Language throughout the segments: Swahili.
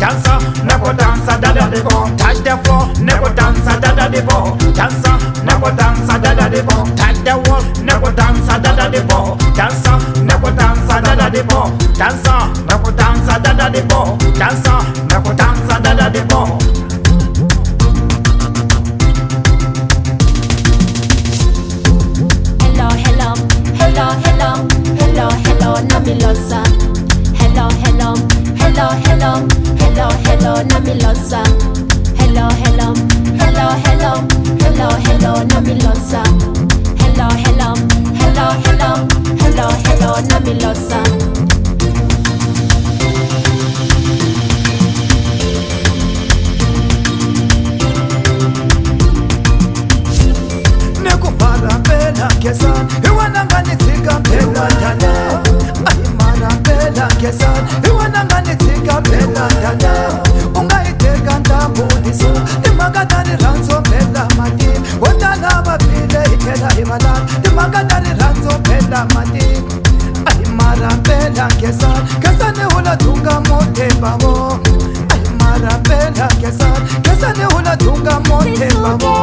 dancer, never dancer, da da de bo. Touch the floor, never dancer, da da de bo. Dancer, never dancer, da da de bo. Touch the wall, never dancer, da da de bo. Dancer, never dancer, da da de bo. Dancer, never dancer, da da de bo. Dancer, never dancer, da da de bo. Hello, hello, hello, hello, hello, hello, Namilosa. Hello, hello, hello, hello, hello, hello, Namilosa. Hello, hello, hello, hello, hello, hello, Namilosa. Hello, hello, hello, hello, hello, hello, Namilosa. Nekubhala phela ngesana iwana nganitsika phela dala. Ayimara phela ngesana iwana nganitsika phela dala. Ungayiteka ndambudiso imakatani ranzo phela mati. Wotana baphile iphela imalala imakatani ranzo phela mati. Ayimara phela ngesana hula thunga mote babo. Ayimara phela ngesana hula thunga mote babo.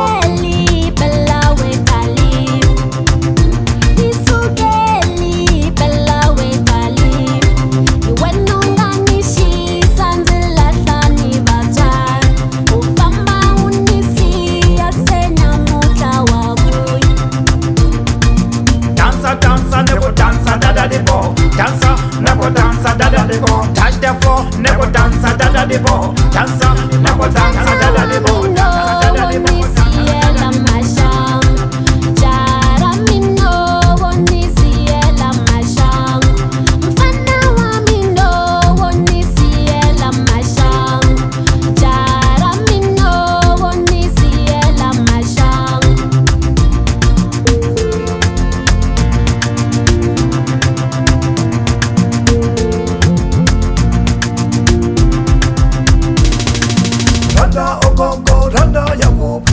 Dancer, never dancer, da da de bo. Touch the floor, never dancer, da da de bo. Dancer, never dancer, da da de bo. Dancer, da da de bo.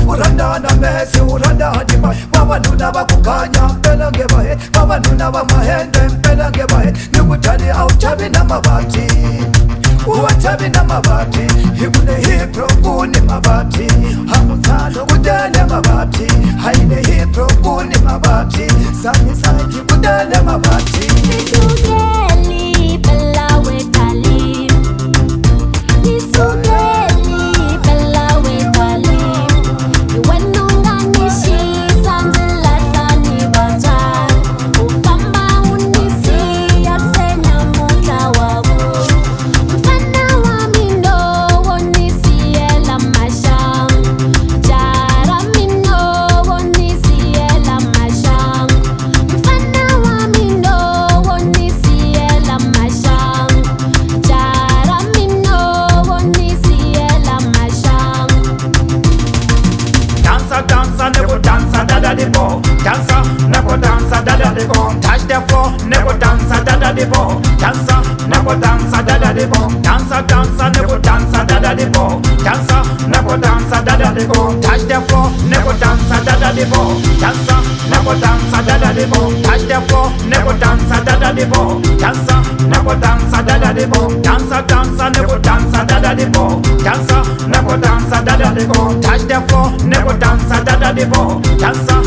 Uranda na mesi, uranda dima. Mama nuna bakukanya mpela ngebahe. Mama nuna bamahende mpela ngebahe. Nukutani autabi na mabati. Uwatabi na mabati. Hikune hipro kuni mabati. Hamutano kudele mabati. Haine hipro kuni mabati. Sami saiti kudele mabati. Nisugeli bela wetali. Nisugeli Dancer, never dancer, da da de bo. Touch the floor, never dancer, da da de bo. Dancer, never dancer, da da de bo. Dancer, dancer, never dancer, da da de bo. Dancer, never dancer, da da de bo. Touch the floor, never dancer, da da de bo. Dancer, never dancer, da da de bo. Touch the floor, never dancer, da da de bo. Dancer, never dancer, da da de bo. Dancer, dancer, never dancer, da da de bo. Dancer, never dancer, da da de bo. Touch the floor, never dancer, da da de bo. Dancer.